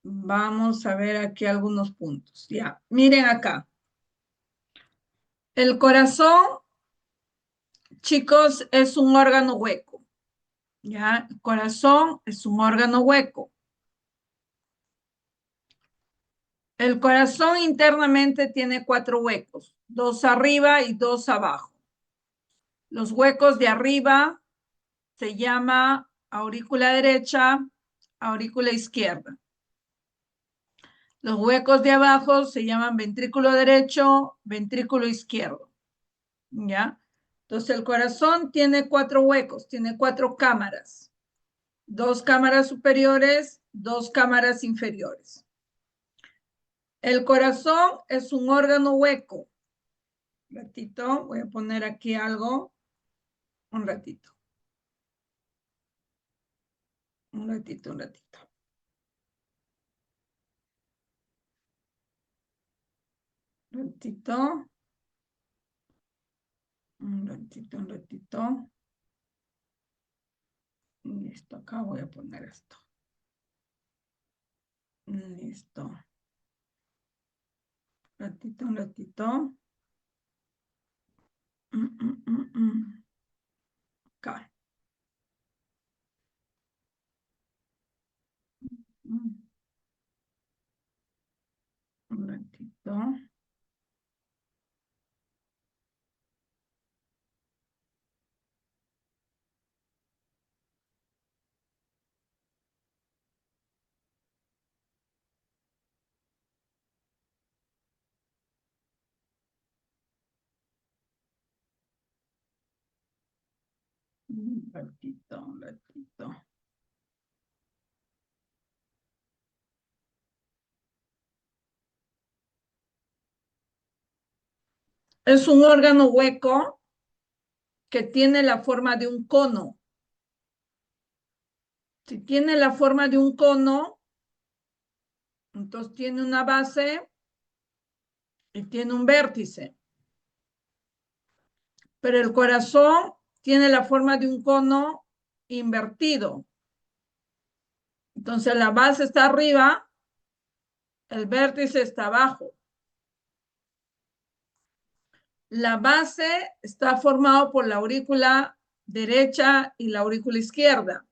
Vamos a ver aquí algunos puntos. Ya, miren acá. El corazón, chicos, es un órgano hueco. Ya, el corazón es un órgano hueco. El corazón internamente tiene 4 huecos, 2 arriba y 2 abajo. Los huecos de arriba se llama aurícula derecha, aurícula izquierda. Los huecos de abajo se llaman ventrículo derecho, ventrículo izquierdo. ¿Ya? Entonces el corazón tiene 4 huecos, tiene 4 cámaras. 2 cámaras superiores, 2 cámaras inferiores. El corazón es un órgano hueco. Un ratito, voy a poner aquí algo. Un ratito. Un ratito, un ratito. Un ratito. Un ratito, un ratito. Listo, acá voy a poner esto. Listo. Un ratito, un ratito. Acá. Un ratito. Un ratito, un ratito. Es un órgano hueco que tiene la forma de un cono. Si tiene la forma de un cono, entonces tiene una base y tiene un vértice. Pero el corazón tiene la forma de un cono invertido. Entonces la base está arriba, el vértice está abajo. La base está formada por la aurícula derecha y la aurícula izquierda.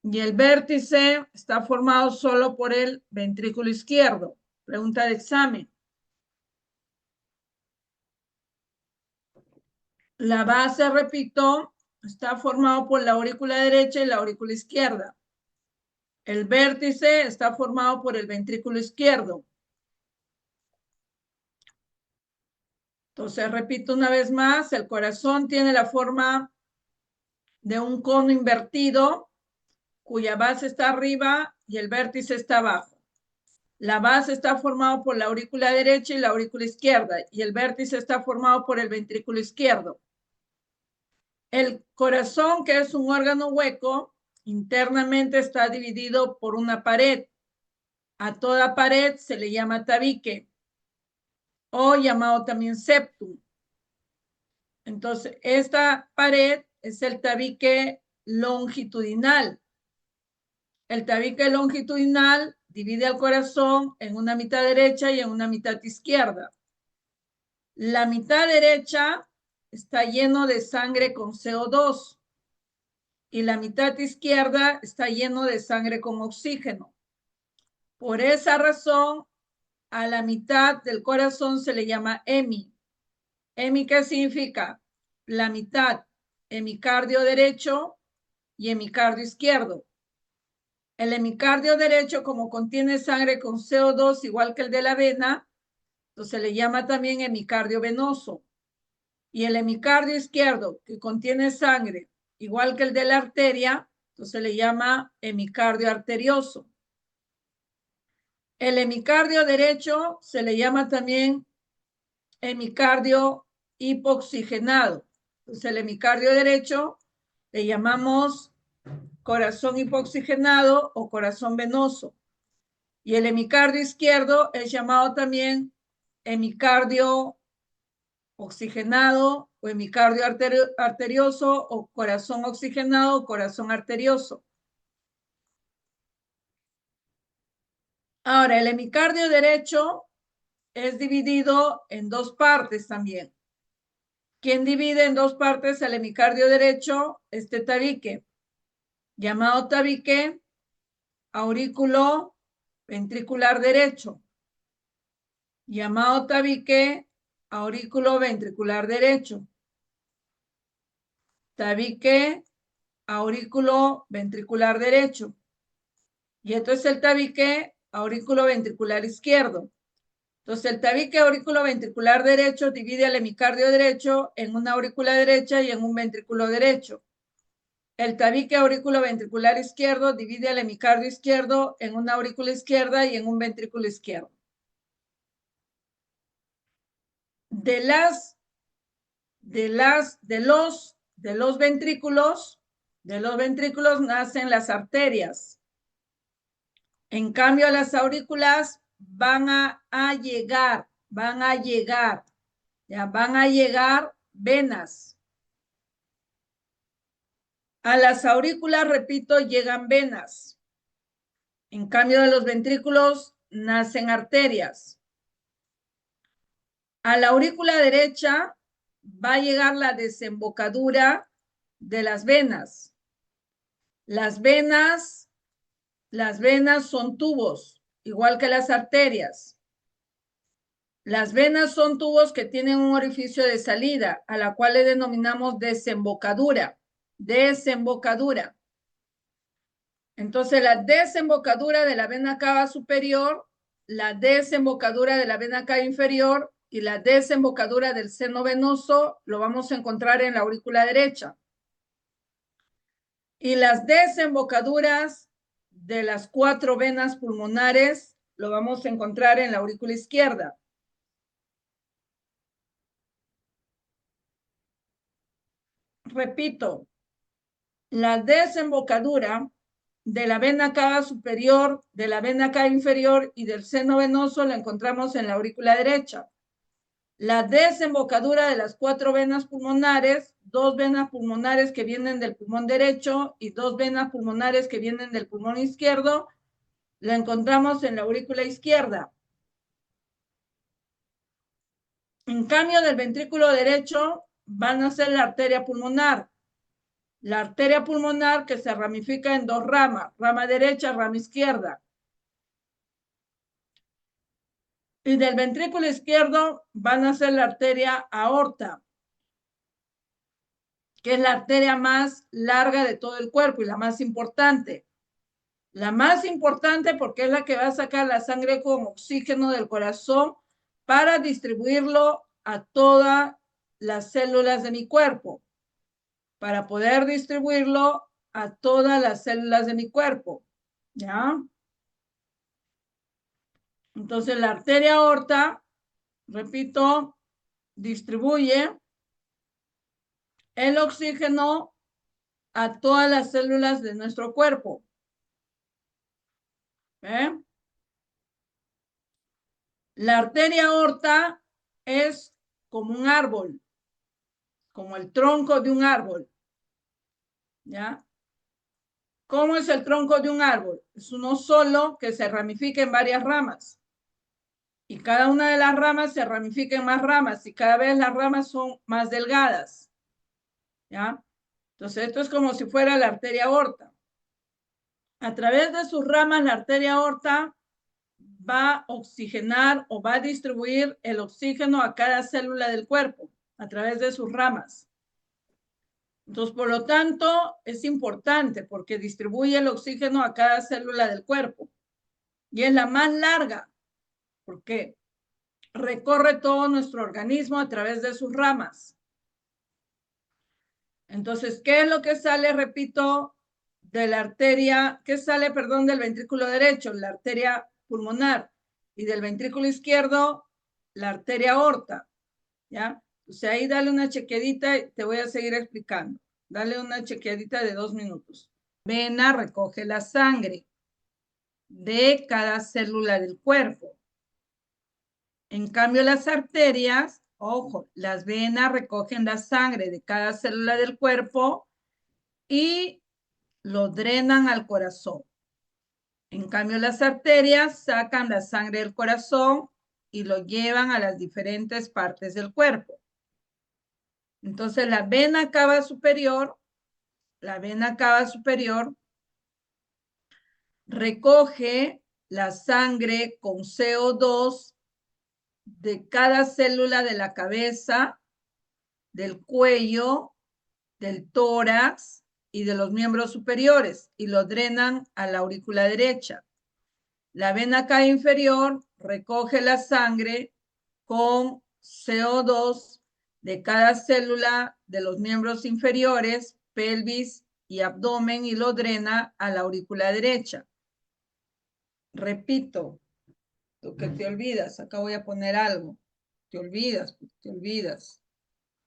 Y el vértice está formado solo por el ventrículo izquierdo. Pregunta de examen. La base, repito, está formado por la aurícula derecha y la aurícula izquierda. El vértice está formado por el ventrículo izquierdo. Entonces, repito una vez más, el corazón tiene la forma de un cono invertido, cuya base está arriba y el vértice está abajo. La base está formada por la aurícula derecha y la aurícula izquierda, y el vértice está formado por el ventrículo izquierdo. El corazón, que es un órgano hueco, internamente está dividido por una pared. A toda pared se le llama tabique o llamado también septum. Entonces, esta pared es el tabique longitudinal. El tabique longitudinal divide al corazón en una mitad derecha y en una mitad izquierda. La mitad derecha está lleno de sangre con CO2 y la mitad izquierda está lleno de sangre con oxígeno. Por esa razón, a la mitad del corazón se le llama hemi. ¿Hemi qué significa? La mitad, hemicardio derecho y hemicardio izquierdo. El hemicardio derecho, como contiene sangre con CO2 igual que el de la vena, entonces se le llama también hemicardio venoso. Y el hemicardio izquierdo, que contiene sangre igual que el de la arteria, entonces se le llama hemicardio arterioso. El hemicardio derecho se le llama también hemicardio hipoxigenado. Entonces el hemicardio derecho le llamamos corazón hipoxigenado o corazón venoso. Y el hemicardio izquierdo es llamado también hemicardio oxigenado o hemicardio arterioso o corazón oxigenado o corazón arterioso. Ahora, el hemicardio derecho es dividido en dos partes también. ¿Quién divide en dos partes el hemicardio derecho? Este tabique, llamado tabique aurículo ventricular derecho, llamado tabique aurículo ventricular derecho, tabique aurículo ventricular derecho. Y esto es el tabique aurículo ventricular izquierdo. Entonces, el tabique aurículo ventricular derecho divide el hemicardio derecho en una aurícula derecha y en un ventrículo derecho. El tabique aurículo ventricular izquierdo divide el hemicardio izquierdo en una aurícula izquierda y en un ventrículo izquierdo. De los ventrículos nacen las arterias. En cambio, las aurículas van a llegar venas. A las aurículas, repito, llegan venas. En cambio de los ventrículos, nacen arterias. A la aurícula derecha va a llegar la desembocadura de las venas. Las venas son tubos, igual que las arterias. Las venas son tubos que tienen un orificio de salida, a la cual le denominamos desembocadura. Desembocadura. Entonces, la desembocadura de la vena cava superior, la desembocadura de la vena cava inferior y la desembocadura del seno venoso lo vamos a encontrar en la aurícula derecha. Y las desembocaduras de las 4 venas pulmonares lo vamos a encontrar en la aurícula izquierda. Repito, la desembocadura de la vena cava superior, de la vena cava inferior y del seno venoso la encontramos en la aurícula derecha. La desembocadura de las 4 venas pulmonares, 2 venas pulmonares que vienen del pulmón derecho y 2 venas pulmonares que vienen del pulmón izquierdo, la encontramos en la aurícula izquierda. En cambio, del ventrículo derecho van a ser la arteria pulmonar. La arteria pulmonar que se ramifica en 2 ramas, rama derecha, rama izquierda. Y del ventrículo izquierdo van a ser la arteria aorta, que es la arteria más larga de todo el cuerpo y la más importante. La más importante porque es la que va a sacar la sangre con oxígeno del corazón para distribuirlo a todas las células de mi cuerpo, para poder distribuirlo a todas las células de mi cuerpo, ¿ya? Entonces, la arteria aorta, repito, distribuye el oxígeno a todas las células de nuestro cuerpo. La arteria aorta es como un árbol, como el tronco de un árbol, ¿ya? ¿Cómo es el tronco de un árbol? Es uno solo que se ramifica en varias ramas. Y cada una de las ramas se ramifica en más ramas y cada vez las ramas son más delgadas, ¿ya? Entonces, esto es como si fuera la arteria aorta. A través de sus ramas, la arteria aorta va a oxigenar o va a distribuir el oxígeno a cada célula del cuerpo a través de sus ramas. Entonces, por lo tanto, es importante porque distribuye el oxígeno a cada célula del cuerpo. Y es la más larga porque recorre todo nuestro organismo a través de sus ramas. Entonces, ¿qué es lo que sale, repito, de la arteria, qué sale, perdón, del ventrículo derecho? La arteria pulmonar. Y del ventrículo izquierdo, la arteria aorta, ¿ya? O sea, ahí dale una chequeadita y te voy a seguir explicando. Dale una chequeadita de 2 minutos. Vena recoge la sangre de cada célula del cuerpo. En cambio, las arterias, ojo, las venas recogen la sangre de cada célula del cuerpo y lo drenan al corazón. En cambio, las arterias sacan la sangre del corazón y lo llevan a las diferentes partes del cuerpo. Entonces, la vena cava superior recoge la sangre con CO2 de cada célula de la cabeza, del cuello, del tórax y de los miembros superiores y lo drenan a la aurícula derecha. La vena cava inferior recoge la sangre con CO2 de cada célula de los miembros inferiores, pelvis y abdomen y lo drena a la aurícula derecha. Repito, lo que te olvidas, acá voy a poner algo. Te olvidas.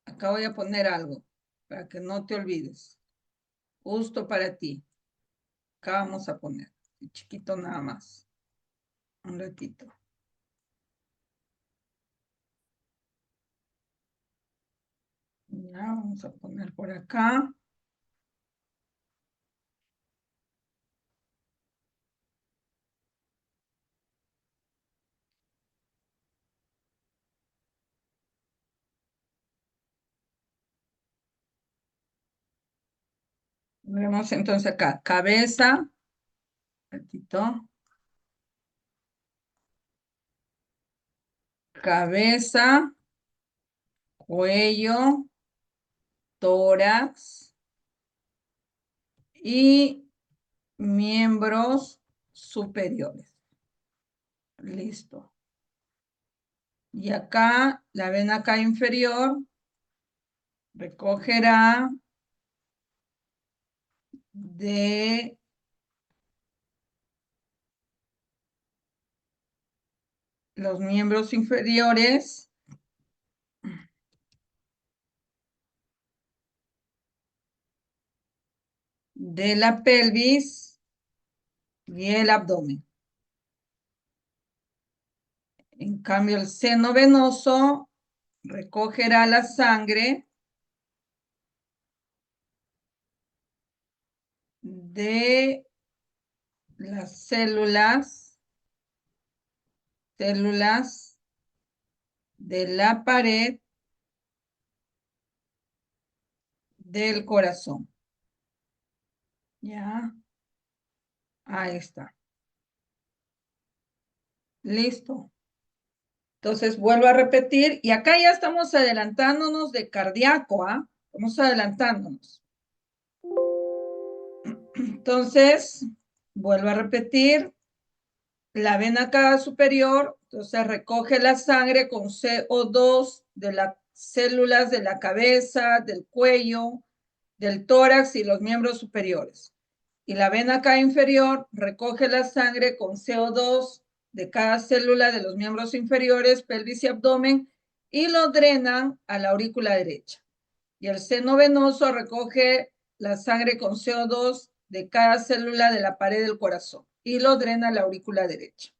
Acá voy a poner algo para que no te olvides. Justo para ti. Acá vamos a poner, chiquito nada más. Un ratito. Ya, vamos a poner por acá. Vemos entonces acá, cabeza, ratito. Cabeza, cuello, tórax y miembros superiores. Listo. Y acá, la vena acá inferior recogerá de los miembros inferiores de la pelvis y el abdomen. En cambio, el seno venoso recogerá la sangre de las células de la pared del corazón. Ya, ahí está. Listo. Entonces vuelvo a repetir y acá ya estamos adelantándonos de cardíaco, ¿ah? Vamos adelantándonos. Entonces, vuelvo a repetir, la vena cava superior, entonces recoge la sangre con CO2 de las células de la cabeza, del cuello, del tórax y los miembros superiores. Y la vena cava inferior recoge la sangre con CO2 de cada célula de los miembros inferiores, pelvis y abdomen, y lo drenan a la aurícula derecha. Y el seno venoso recoge la sangre con CO2 de cada célula de la pared del corazón y lo drena a la aurícula derecha.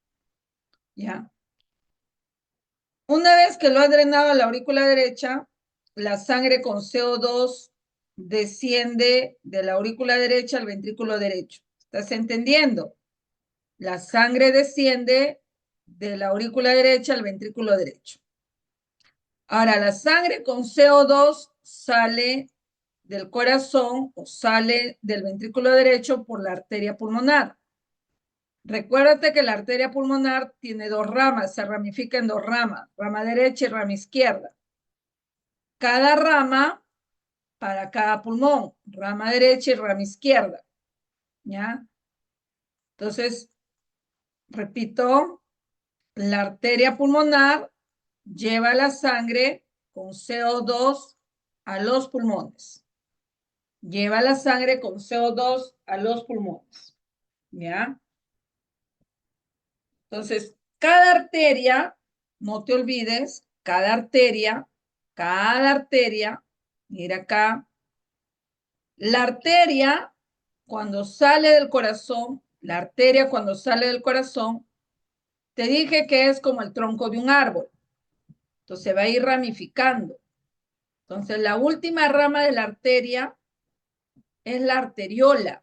¿Ya? Una vez que lo ha drenado a la aurícula derecha, la sangre con CO2 desciende de la aurícula derecha al ventrículo derecho. ¿Estás entendiendo? La sangre desciende de la aurícula derecha al ventrículo derecho. Ahora, la sangre con CO2 sale del corazón o sale del ventrículo derecho por la arteria pulmonar. Recuérdate que la arteria pulmonar tiene dos ramas, se ramifica en dos ramas, rama derecha y rama izquierda. Cada rama para cada pulmón, rama derecha y rama izquierda. ¿Ya? Entonces, repito, la arteria pulmonar lleva la sangre con CO2 a los pulmones. Lleva la sangre con CO2 a los pulmones. ¿Ya? Entonces, cada arteria, no te olvides, cada arteria, mira acá, la arteria cuando sale del corazón, te dije que es como el tronco de un árbol. Entonces va a ir ramificando. Entonces la última rama de la arteria es la arteriola.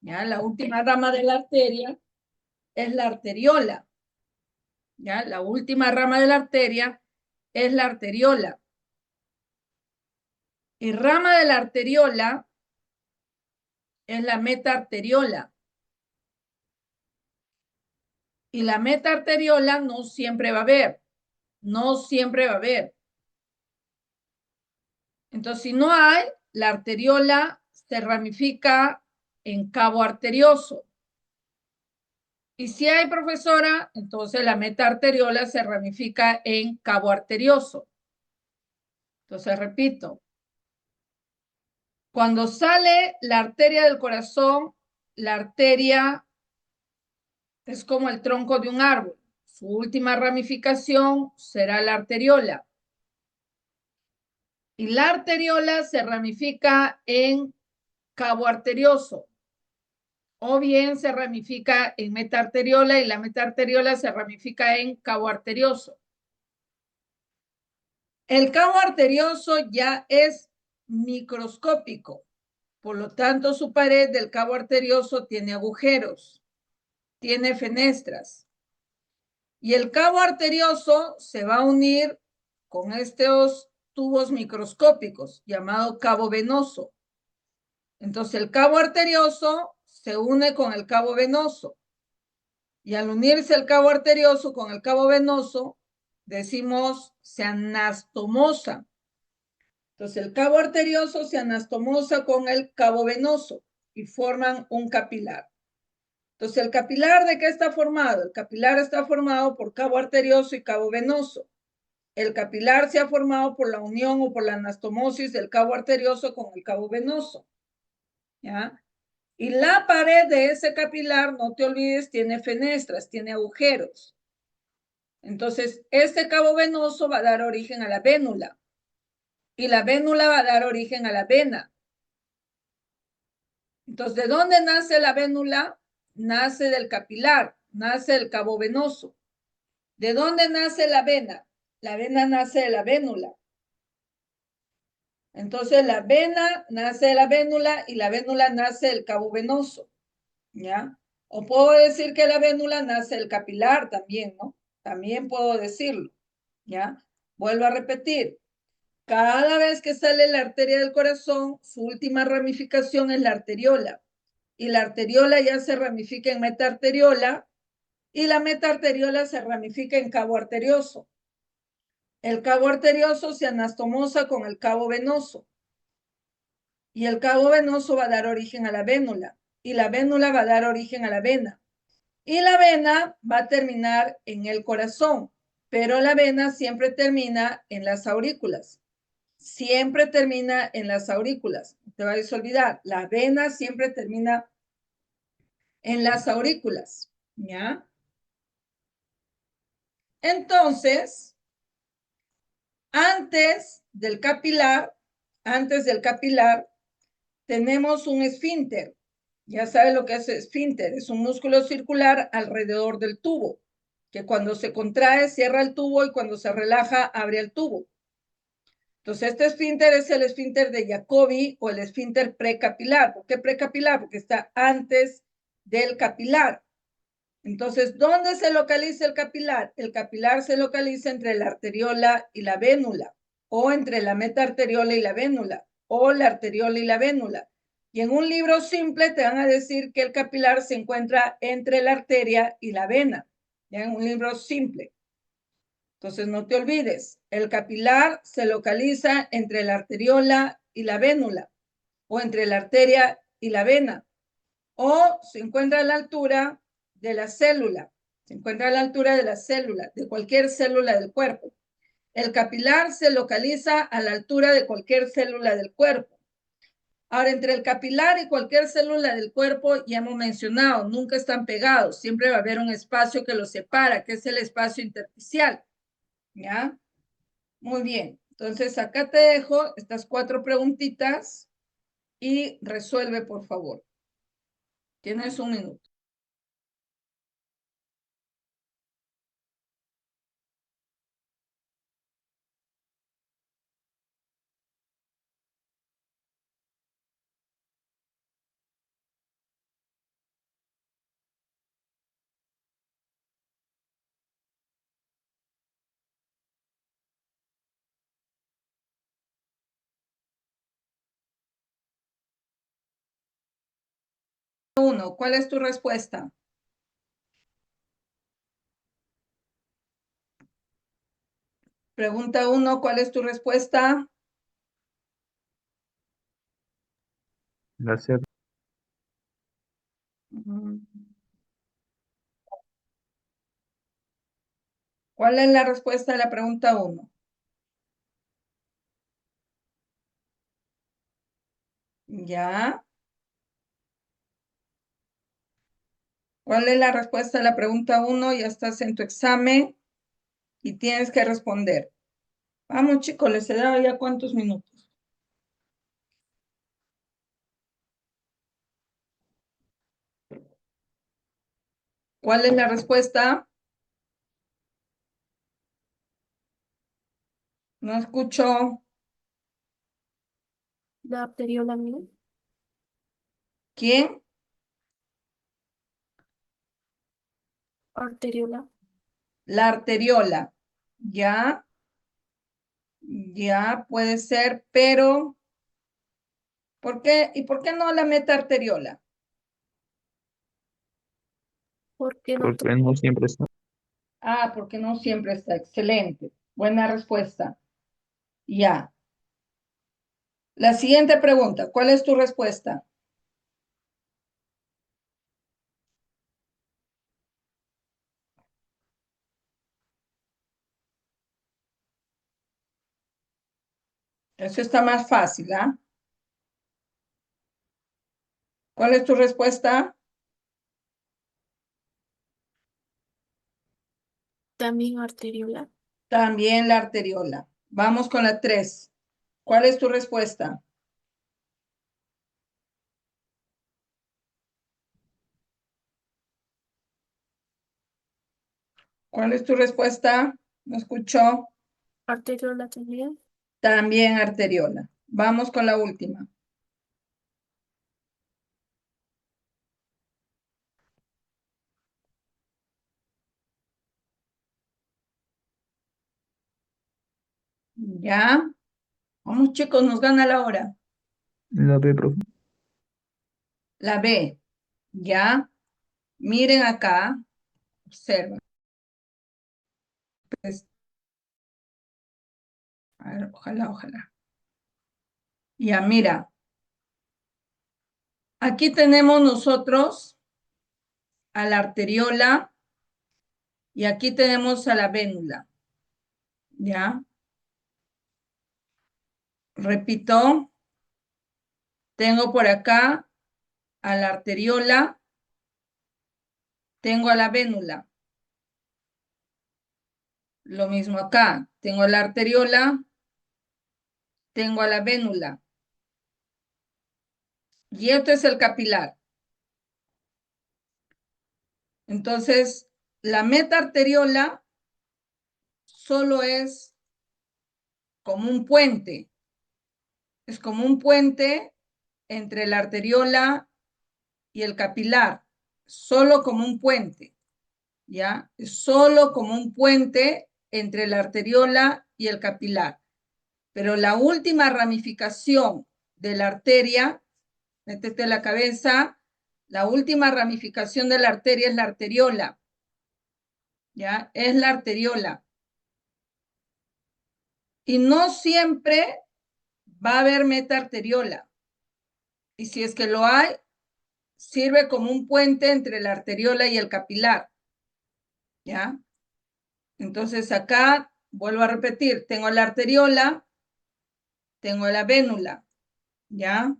¿Ya? La última rama de la arteria es la arteriola. ¿Ya? La última rama de la arteria es la arteriola. Y rama de la arteriola es la metaarteriola. Y la metaarteriola no siempre va a haber. No siempre va a haber. Entonces, si no hay, la arteriola se ramifica en cabo arterioso. Y si hay, profesora, entonces la metaarteriola se ramifica en cabo arterioso. Entonces, repito, cuando sale la arteria del corazón, la arteria es como el tronco de un árbol. Su última ramificación será la arteriola. Y la arteriola se ramifica en cabo arterioso. O bien se ramifica en metaarteriola y la metaarteriola se ramifica en cabo arterioso. El cabo arterioso ya es microscópico, por lo tanto su pared del cabo arterioso tiene agujeros, tiene fenestras. Y el cabo arterioso se va a unir con estos tubos microscópicos, llamado cabo venoso. Entonces el cabo arterioso se une con el cabo venoso. Y al unirse el cabo arterioso con el cabo venoso, decimos se anastomosa. Entonces el cabo arterioso se anastomosa con el cabo venoso y forman un capilar. Entonces el capilar, ¿de qué está formado? El capilar está formado por cabo arterioso y cabo venoso. El capilar se ha formado por la unión o por la anastomosis del cabo arterioso con el cabo venoso. ¿Ya? Y la pared de ese capilar, no te olvides, tiene fenestras, tiene agujeros. Entonces, este cabo venoso va a dar origen a la vénula. Y la vénula va a dar origen a la vena. Entonces, ¿de dónde nace la vénula? Nace del capilar, nace del cabo venoso. ¿De dónde nace la vena? La vena nace de la vénula. Entonces, la vena nace de la vénula y la vénula nace del cabo venoso. ¿Ya? O puedo decir que la vénula nace del capilar también, ¿no? También puedo decirlo. ¿Ya? Vuelvo a repetir. Cada vez que sale la arteria del corazón, su última ramificación es la arteriola. Y la arteriola ya se ramifica en metaarteriola y la metaarteriola se ramifica en cabo arterioso. El cabo arterioso se anastomosa con el cabo venoso. Y el cabo venoso va a dar origen a la vénula. Y la vénula va a dar origen a la vena. Y la vena va a terminar en el corazón. Pero la vena siempre termina en las aurículas. Siempre termina en las aurículas. No te vayas a olvidar, la vena siempre termina en las aurículas. ¿Ya? Entonces, antes del capilar, tenemos un esfínter. Ya sabes lo que es esfínter. Es un músculo circular alrededor del tubo, que cuando se contrae cierra el tubo y cuando se relaja abre el tubo. Entonces, este esfínter es el esfínter de Jacobi o el esfínter precapilar. ¿Por qué precapilar? Porque está antes del capilar. Entonces, ¿dónde se localiza el capilar? El capilar se localiza entre la arteriola y la vénula, o entre la metaarteriola y la vénula, o la arteriola y la vénula. Y en un libro simple te van a decir que el capilar se encuentra entre la arteria y la vena, ya en un libro simple. Entonces, no te olvides, el capilar se localiza entre la arteriola y la vénula, o entre la arteria y la vena, o se encuentra a la altura de la célula, se encuentra a la altura de la célula, de cualquier célula del cuerpo. El capilar se localiza a la altura de cualquier célula del cuerpo. Ahora, entre el capilar y cualquier célula del cuerpo, ya hemos mencionado, nunca están pegados, siempre va a haber un espacio que los separa, que es el espacio intersticial. ¿Ya? Muy bien. Entonces, acá te dejo estas 4 preguntitas y resuelve, por favor. Tienes un minuto. 1, ¿cuál es tu respuesta? Pregunta 1, ¿cuál es tu respuesta? La C. ¿Cuál es la respuesta a la pregunta 1? ¿Ya? ¿Cuál es la respuesta a la pregunta 1? Ya estás en tu examen y tienes que responder. Vamos, chicos, les he dado ya cuántos minutos. ¿Cuál es la respuesta? No escucho. La arteriola mía. ¿Quién? Arteriola. La arteriola. Ya, ya puede ser, pero ¿por qué? ¿Y por qué no la metaarteriola? Porque no Porque no siempre está. Ah, porque no siempre está. Excelente. Buena respuesta. Ya. La siguiente pregunta. ¿Cuál es tu respuesta? Eso está más fácil, ¿ah? ¿Cuál es tu respuesta? también arteriola. También la arteriola. Vamos con la 3. ¿Cuál es tu respuesta? ¿Cuál es tu respuesta? ¿No escuchó? Arteriola también. También arteriola. Vamos con la última. ¿Ya? Vamos, chicos, nos gana la hora. La B, profe. La B. ¿Ya? Miren acá. Observa. Pues, a ver, ojalá, ojalá. Ya, mira. Aquí tenemos nosotros a la arteriola y aquí tenemos a la vénula. ¿Ya? Repito. Tengo por acá a la arteriola, tengo a la vénula. Lo mismo acá, tengo a la arteriola, tengo a la vénula. Y esto es el capilar. Entonces, la metaarteriola solo es como un puente. Es como un puente entre la arteriola y el capilar. Solo como un puente. ¿Ya? Es solo como un puente entre la arteriola y el capilar. Pero la última ramificación de la arteria, métete la cabeza, la última ramificación de la arteria es la arteriola, ¿ya? Es la arteriola. Y no siempre va a haber metaarteriola. Y si es que lo hay, sirve como un puente entre la arteriola y el capilar, ¿ya? Entonces acá, vuelvo a repetir, tengo la arteriola, tengo la vénula, ¿ya?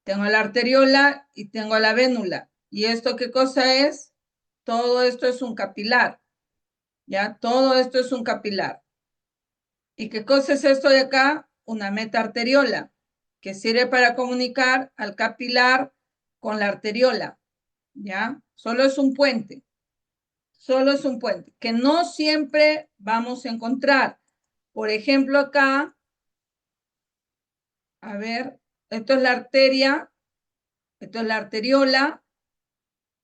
Tengo la arteriola y tengo la vénula. ¿Y esto qué cosa es? Todo esto es un capilar, ¿ya? Todo esto es un capilar. ¿Y qué cosa es esto de acá? Una metaarteriola, que sirve para comunicar al capilar con la arteriola, ¿ya? Solo es un puente, solo es un puente, que no siempre vamos a encontrar. Por ejemplo, acá, a ver, esto es la arteria, esto es la arteriola,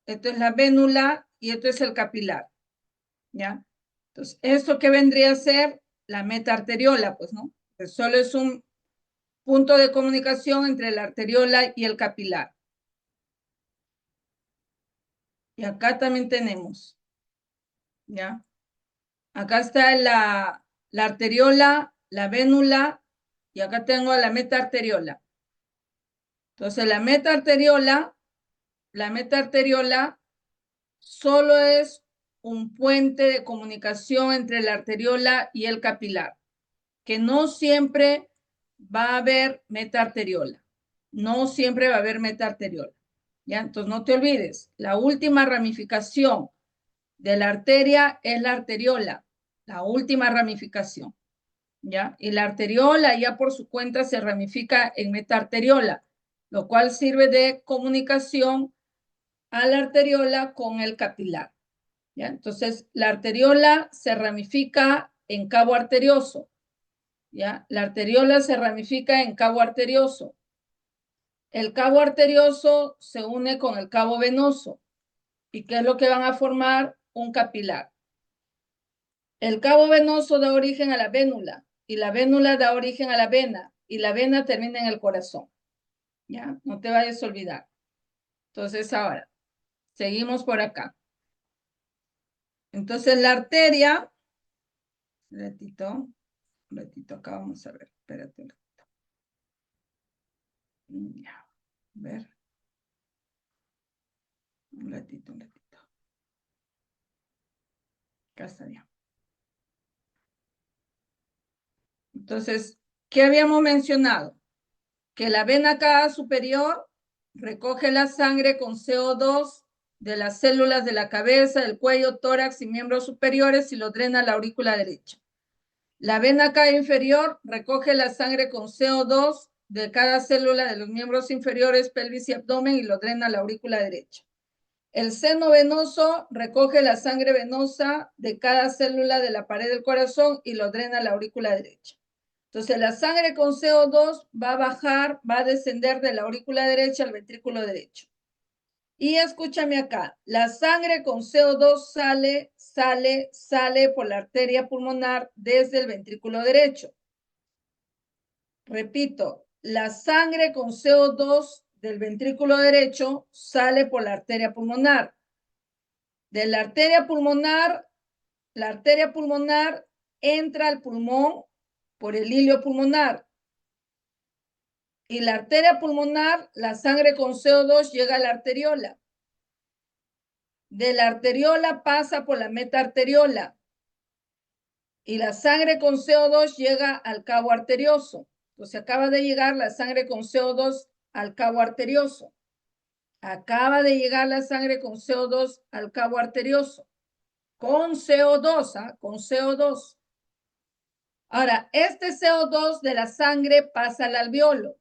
esto es la vénula y esto es el capilar, ¿ya? Entonces, ¿esto qué vendría a ser? La metaarteriola, pues, ¿no? Pues solo es un punto de comunicación entre la arteriola y el capilar. Y acá también tenemos, ¿ya? Acá está la arteriola, la vénula, y acá tengo la metaarteriola. Entonces, la metaarteriola solo es un puente de comunicación entre la arteriola y el capilar, que no siempre va a haber metaarteriola. No siempre va a haber metaarteriola. ¿Ya? Entonces, no te olvides, la última ramificación de la arteria es la arteriola, la última ramificación. ¿Ya? Y la arteriola ya por su cuenta se ramifica en metaarteriola, lo cual sirve de comunicación a la arteriola con el capilar. ¿Ya? Entonces, la arteriola se ramifica en cabo arterioso. ¿Ya? La arteriola se ramifica en cabo arterioso. El cabo arterioso se une con el cabo venoso. ¿Y qué es lo que van a formar? Un capilar. El cabo venoso da origen a la vénula y la vénula da origen a la vena y la vena termina en el corazón. ¿Ya? No te vayas a olvidar. Entonces, ahora, seguimos por acá. Entonces, la arteria, un ratito, acá vamos a ver, espérate un ratito. Ya, a ver. Un ratito. Acá está bien. Entonces, ¿qué habíamos mencionado? Que la vena cava superior recoge la sangre con CO2 de las células de la cabeza, del cuello, tórax y miembros superiores y lo drena a la aurícula derecha. La vena cava inferior recoge la sangre con CO2 de cada célula de los miembros inferiores, pelvis y abdomen y lo drena a la aurícula derecha. El seno venoso recoge la sangre venosa de cada célula de la pared del corazón y lo drena a la aurícula derecha. Entonces, la sangre con CO2 va a bajar, va a descender de la aurícula derecha al ventrículo derecho. Y escúchame acá, la sangre con CO2 sale por la arteria pulmonar desde el ventrículo derecho. Repito, la sangre con CO2 del ventrículo derecho sale por la arteria pulmonar. De la arteria pulmonar entra al pulmón por el hilio pulmonar. Y la arteria pulmonar, la sangre con CO2 llega a la arteriola. De la arteriola pasa por la metaarteriola. Y la sangre con CO2 llega al cabo arterioso. Entonces acaba de llegar la sangre con CO2 al cabo arterioso. Acaba de llegar la sangre con CO2 al cabo arterioso. Con CO2, ¿ah? Con CO2. Ahora, este CO2 de la sangre pasa al alveolo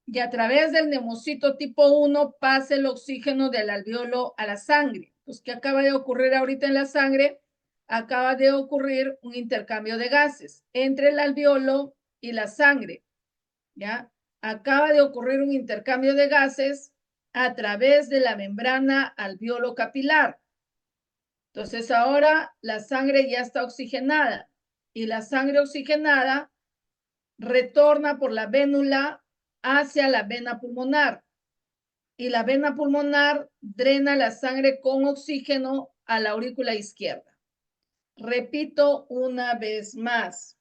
y a través del neumocito tipo 1 pasa el oxígeno del alveolo a la sangre. Pues, ¿qué acaba de ocurrir ahorita en la sangre? Acaba de ocurrir un intercambio de gases entre el alveolo y la sangre, ¿ya? Acaba de ocurrir un intercambio de gases a través de la membrana alveolo capilar. Entonces, ahora la sangre ya está oxigenada y la sangre oxigenada retorna por la vénula hacia la vena pulmonar y la vena pulmonar drena la sangre con oxígeno a la aurícula izquierda. Repito una vez más.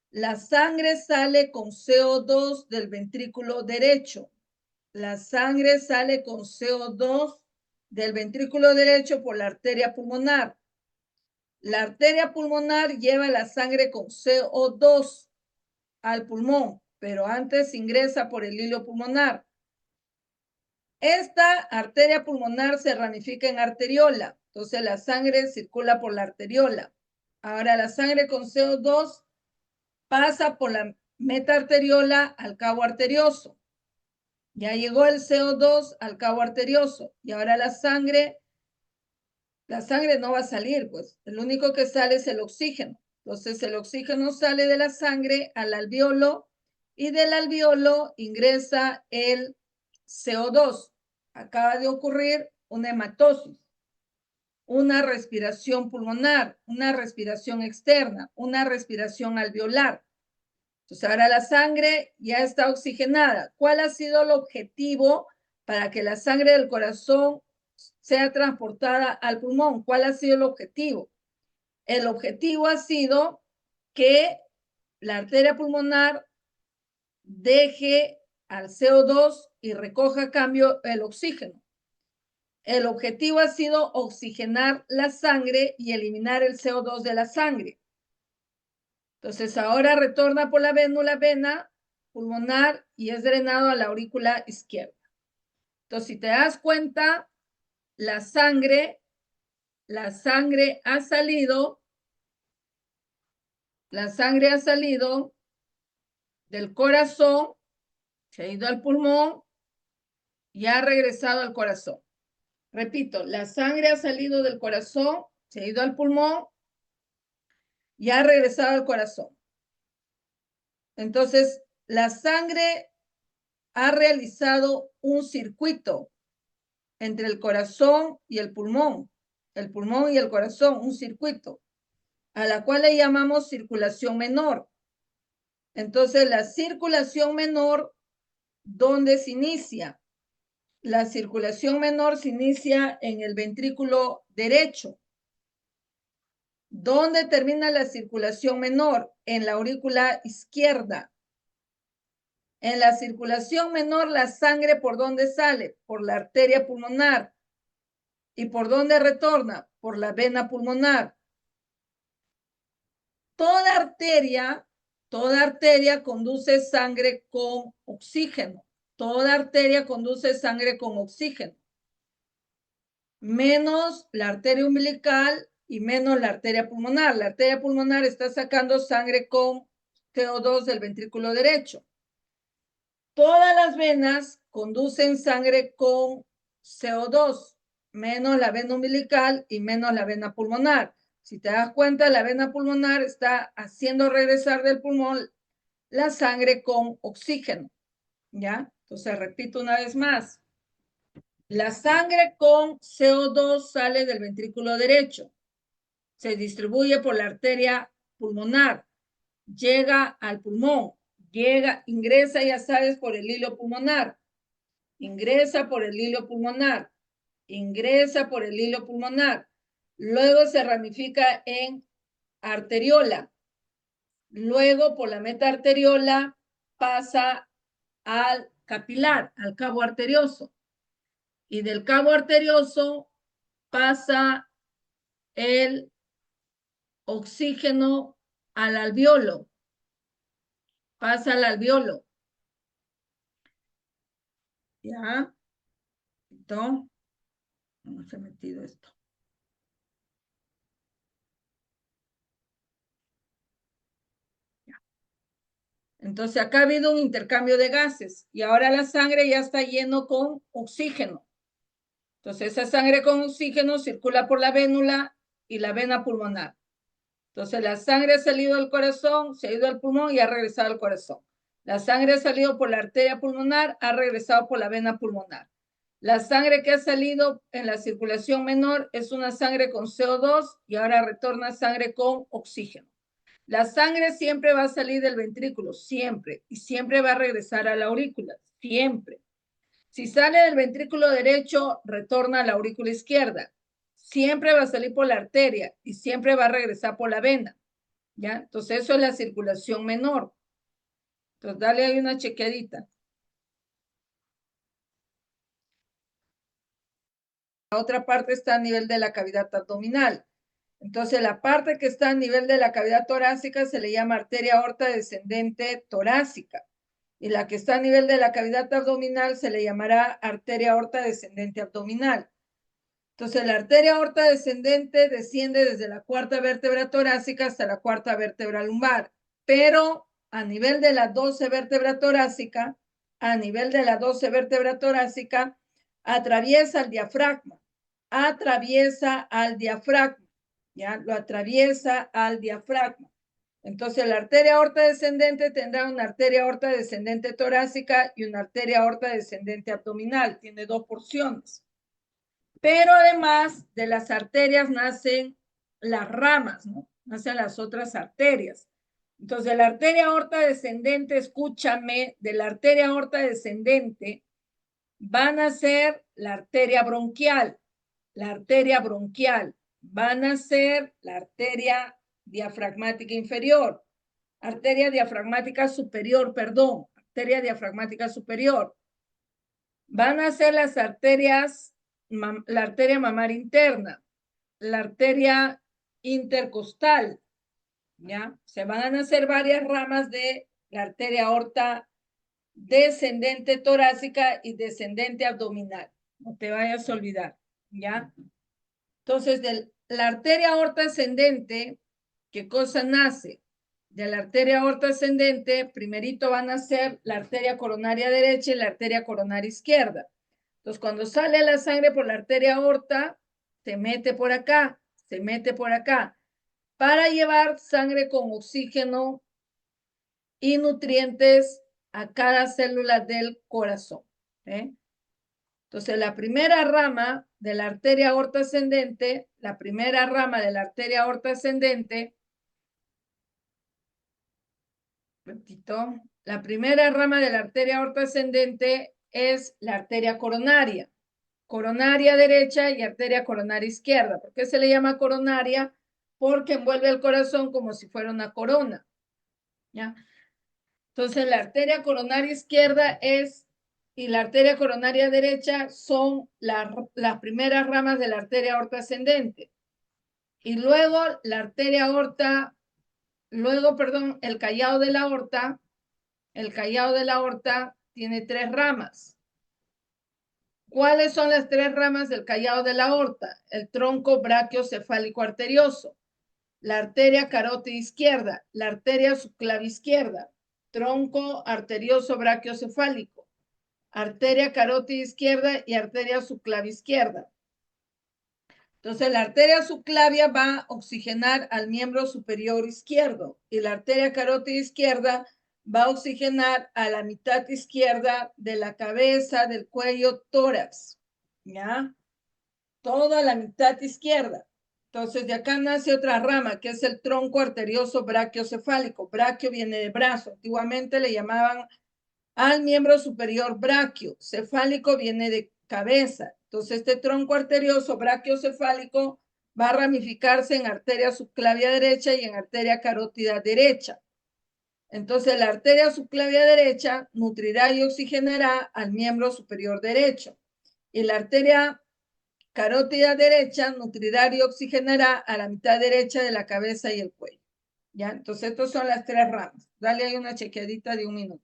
La sangre sale con CO2 del ventrículo derecho. La sangre sale con CO2 del ventrículo derecho por la arteria pulmonar. La arteria pulmonar lleva la sangre con CO2 al pulmón, pero antes ingresa por el hilo pulmonar. Esta arteria pulmonar se ramifica en arteriola, entonces la sangre circula por la arteriola. Ahora la sangre con CO2 pasa por la metaarteriola al cabo arterioso. Ya llegó el CO2 al cabo arterioso y ahora la sangre no va a salir, pues el único que sale es el oxígeno. Entonces el oxígeno sale de la sangre al alveolo y del alveolo ingresa el CO2. Acaba de ocurrir una hematosis, una respiración pulmonar, una respiración externa, una respiración alveolar. Entonces ahora la sangre ya está oxigenada. ¿Cuál ha sido el objetivo para que la sangre del corazón sea transportada al pulmón. ¿Cuál ha sido el objetivo? El objetivo ha sido que la arteria pulmonar deje al CO2 y recoja a cambio el oxígeno. El objetivo ha sido oxigenar la sangre y eliminar el CO2 de la sangre. Entonces ahora retorna por la vena pulmonar y es drenado a la aurícula izquierda. Entonces, si te das cuenta, la sangre ha salido del corazón, se ha ido al pulmón y ha regresado al corazón. Repito, la sangre ha salido del corazón, se ha ido al pulmón y ha regresado al corazón. Entonces, la sangre ha realizado un circuito entre el corazón y el pulmón y el corazón, un circuito, a la cual le llamamos circulación menor. Entonces, la circulación menor, ¿dónde se inicia? La circulación menor se inicia en el ventrículo derecho. ¿Dónde termina la circulación menor? En la aurícula izquierda. En la circulación menor, la sangre, ¿por dónde sale? Por la arteria pulmonar. ¿Y por dónde retorna? Por la vena pulmonar. Toda arteria conduce sangre con oxígeno. Toda arteria conduce sangre con oxígeno. Menos la arteria umbilical y menos la arteria pulmonar. La arteria pulmonar está sacando sangre con CO2 del ventrículo derecho. Todas las venas conducen sangre con CO2, menos la vena umbilical y menos la vena pulmonar. Si te das cuenta, la vena pulmonar está haciendo regresar del pulmón la sangre con oxígeno, ¿ya? Entonces, repito una vez más. La sangre con CO2 sale del ventrículo derecho, se distribuye por la arteria pulmonar, llega al pulmón, ingresa, ya sabes, por el hilo pulmonar, ingresa por el hilo pulmonar, ingresa por el hilo pulmonar, luego se ramifica en arteriola, luego por la metaarteriola pasa al capilar, al cabo arterioso, y del cabo arterioso pasa el oxígeno al alveolo, pasa al alveolo. ¿Ya? Entonces, no se ha metido esto. Ya. Entonces, acá ha habido un intercambio de gases y ahora la sangre ya está lleno con oxígeno. Entonces, esa sangre con oxígeno circula por la vénula y la vena pulmonar. Entonces, la sangre ha salido del corazón, se ha ido al pulmón y ha regresado al corazón. La sangre ha salido por la arteria pulmonar, ha regresado por la vena pulmonar. La sangre que ha salido en la circulación menor es una sangre con CO2 y ahora retorna sangre con oxígeno. La sangre siempre va a salir del ventrículo, siempre, y siempre va a regresar a la aurícula, siempre. Si sale del ventrículo derecho, retorna a la aurícula izquierda. Siempre va a salir por la arteria y siempre va a regresar por la vena. ¿Ya? Entonces, eso es la circulación menor. Entonces, dale ahí una chequeadita. La otra parte está a nivel de la cavidad abdominal. Entonces, la parte que está a nivel de la cavidad torácica se le llama arteria aorta descendente torácica. Y la que está a nivel de la cavidad abdominal se le llamará arteria aorta descendente abdominal. Entonces, la arteria aorta descendente desciende desde la cuarta vértebra torácica hasta la cuarta vértebra lumbar, pero a nivel de la 12 vértebra torácica, atraviesa el diafragma, ¿ya? Lo atraviesa al diafragma. Entonces, la arteria aorta descendente tendrá una arteria aorta descendente torácica y una arteria aorta descendente abdominal. Tiene dos porciones. Pero además de las arterias nacen las ramas, ¿no? Nacen las otras arterias. Entonces, la arteria aorta descendente, escúchame, de la arteria aorta descendente van a ser la arteria bronquial. la arteria bronquial, van a ser la arteria diafragmática inferior, arteria diafragmática superior, perdón, arteria diafragmática superior. Van a ser las arterias, la arteria mamaria interna, la arteria intercostal, ¿ya? Se van a hacer varias ramas de la arteria aorta descendente torácica y descendente abdominal. No te vayas a olvidar, ¿ya? Entonces, de la arteria aorta ascendente, ¿qué cosa nace? De la arteria aorta ascendente, primerito van a ser la arteria coronaria derecha y la arteria coronaria izquierda. Entonces, cuando sale la sangre por la arteria aorta, se mete por acá, se mete por acá, para llevar sangre con oxígeno y nutrientes a cada célula del corazón. Entonces, la primera rama de la arteria aorta ascendente, la primera rama de la arteria aorta ascendente, repito, la primera rama de la arteria aorta ascendente es la arteria coronaria, coronaria derecha y arteria coronaria izquierda. ¿Por qué se le llama coronaria? Porque envuelve el corazón como si fuera una corona, ¿ya? Entonces, la arteria coronaria izquierda y la arteria coronaria derecha son las primeras ramas de la arteria aorta ascendente. Y luego la arteria aorta, el callado de la aorta tiene 3 ramas. ¿Cuáles son las 3 ramas del callado de la aorta? El tronco brachiocefálico arterioso, la arteria carótida izquierda, la arteria subclaviizquierda, tronco arterioso brachiocefálico, arteria carótida izquierda y arteria subclaviizquierda. Entonces, la arteria subclavia va a oxigenar al miembro superior izquierdo y la arteria carótida izquierda va a oxigenar a la mitad izquierda de la cabeza, del cuello, tórax, ¿ya? Toda la mitad izquierda. Entonces, de acá nace otra rama, que es el tronco arterioso brachiocefálico. Brachio viene de brazo. Antiguamente le llamaban al miembro superior brachio. Cefálico viene de cabeza. Entonces, este tronco arterioso brachiocefálico va a ramificarse en arteria subclavia derecha y en arteria carótida derecha. Entonces, la arteria subclavia derecha nutrirá y oxigenará al miembro superior derecho. Y la arteria carótida derecha nutrirá y oxigenará a la mitad derecha de la cabeza y el cuello. ¿Ya? Entonces, estas son las 3 ramas. Dale ahí una chequeadita de 1 minuto.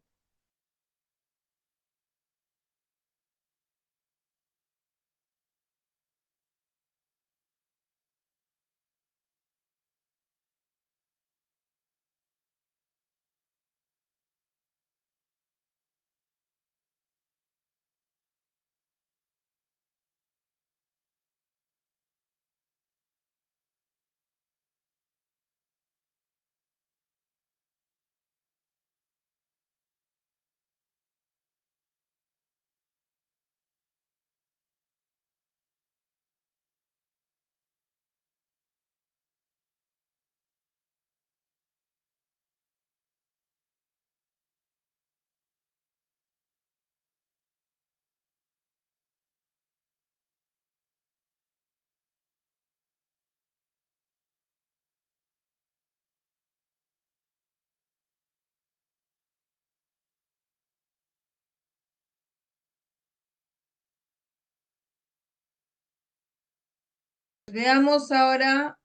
Veamos ahora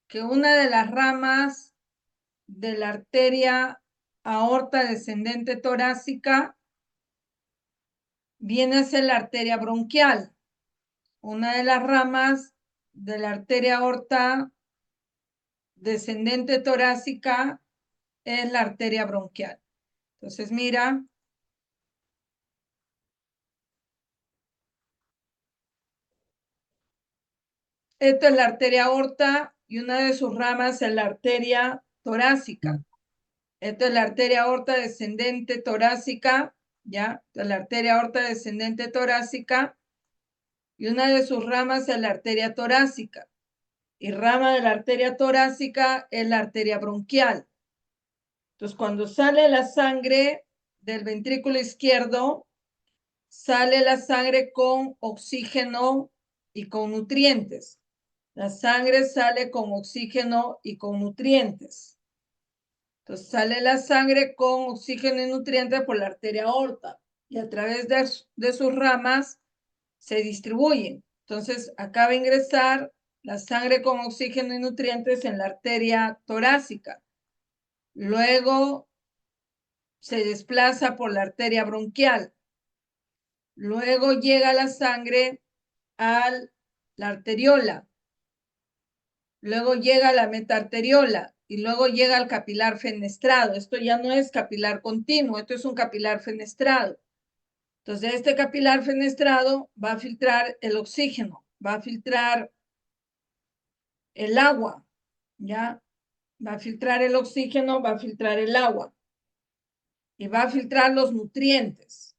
que una de las ramas de la arteria aorta descendente torácica viene a ser la arteria bronquial. Una de las ramas de la arteria aorta descendente torácica es la arteria bronquial. Entonces, mira, esta es la arteria aorta y una de sus ramas es la arteria torácica. Esta es la arteria aorta descendente torácica, ¿ya? Esta es la arteria aorta descendente torácica y una de sus ramas es la arteria torácica. Y rama de la arteria torácica es la arteria bronquial. Entonces, cuando sale la sangre del ventrículo izquierdo, sale la sangre con oxígeno y con nutrientes. La sangre sale con oxígeno y con nutrientes. Entonces sale la sangre con oxígeno y nutrientes por la arteria aorta y a través de sus ramas se distribuyen. Entonces acaba de ingresar la sangre con oxígeno y nutrientes en la arteria torácica. Luego se desplaza por la arteria bronquial. Luego llega la sangre a la arteriola. Luego llega a la metaarteriola y luego llega al capilar fenestrado. Esto ya no es capilar continuo, esto es un capilar fenestrado. Entonces, este capilar fenestrado va a filtrar el oxígeno, va a filtrar el agua, ¿ya? Va a filtrar el oxígeno, va a filtrar el agua y va a filtrar los nutrientes.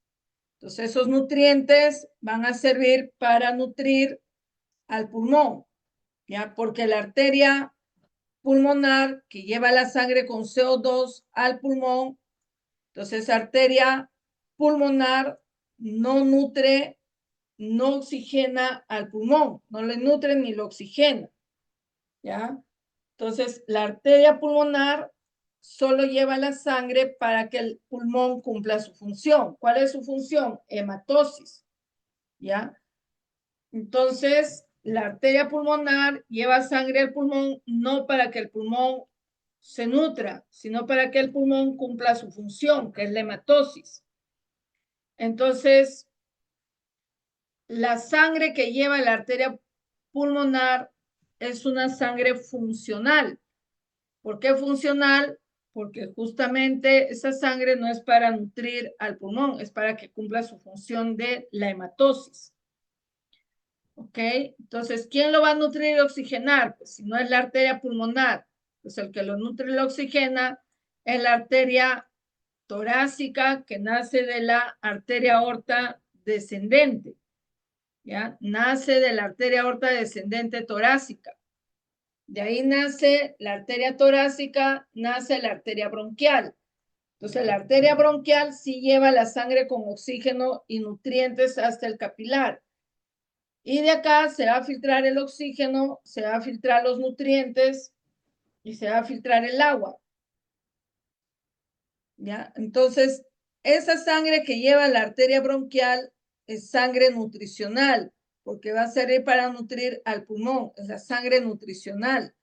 Entonces, esos nutrientes van a servir para nutrir al pulmón, ¿ya? Porque la arteria pulmonar que lleva la sangre con CO2 al pulmón, entonces esa arteria pulmonar no nutre, no oxigena al pulmón, no le nutre ni lo oxigena, ¿ya? Entonces la arteria pulmonar solo lleva la sangre para que el pulmón cumpla su función. ¿Cuál es su función? Hematosis, ¿ya? Entonces, la arteria pulmonar lleva sangre al pulmón no para que el pulmón se nutra, sino para que el pulmón cumpla su función, que es la hematosis. Entonces, la sangre que lleva la arteria pulmonar es una sangre funcional. ¿Por qué funcional? Porque justamente esa sangre no es para nutrir al pulmón, es para que cumpla su función de la hematosis. ¿Ok? Entonces, ¿quién lo va a nutrir y oxigenar? Pues si no es la arteria pulmonar, pues el que lo nutre y lo oxigena es la arteria torácica que nace de la arteria aorta descendente, ¿ya? Nace de la arteria aorta descendente torácica. De ahí nace la arteria torácica, nace la arteria bronquial. Entonces, la arteria bronquial sí lleva la sangre con oxígeno y nutrientes hasta el capilar. Y de acá se va a filtrar el oxígeno, se va a filtrar los nutrientes y se va a filtrar el agua. ¿Ya? Entonces, esa sangre que lleva la arteria bronquial es sangre nutricional, porque va a servir para nutrir al pulmón, es la sangre nutricional.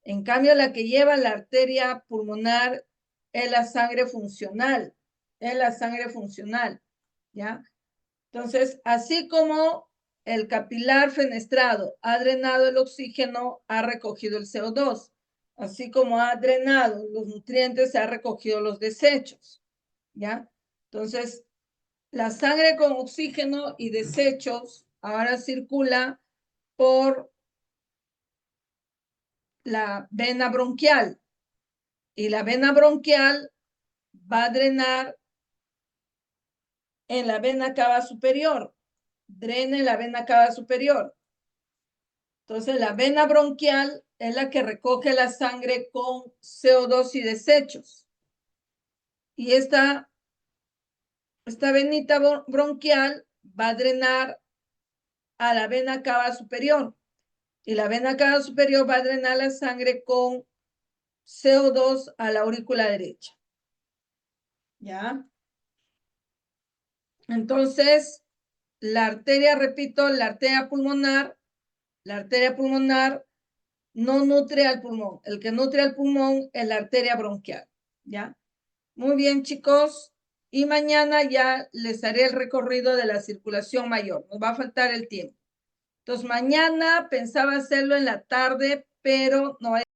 En cambio, la que lleva la arteria pulmonar es la sangre funcional, es la sangre funcional, ¿ya? Entonces, así como el capilar fenestrado ha drenado el oxígeno, ha recogido el CO2. Así como ha drenado los nutrientes, se ha recogido los desechos, ¿ya? Entonces, la sangre con oxígeno y desechos ahora circula por la vena bronquial. Y la vena bronquial va a drenar en la vena cava superior. Drena en la vena cava superior. Entonces, la vena bronquial es la que recoge la sangre con CO2 y desechos. Y esta venita bronquial va a drenar a la vena cava superior. Y la vena cava superior va a drenar la sangre con CO2 a la aurícula derecha. ¿Ya? Entonces, la arteria, repito, la arteria pulmonar no nutre al pulmón. El que nutre al pulmón es la arteria bronquial, ¿ya? Muy bien, chicos. Y mañana ya les haré el recorrido de la circulación mayor. Nos va a faltar el tiempo. Entonces, mañana pensaba hacerlo en la tarde, pero no hay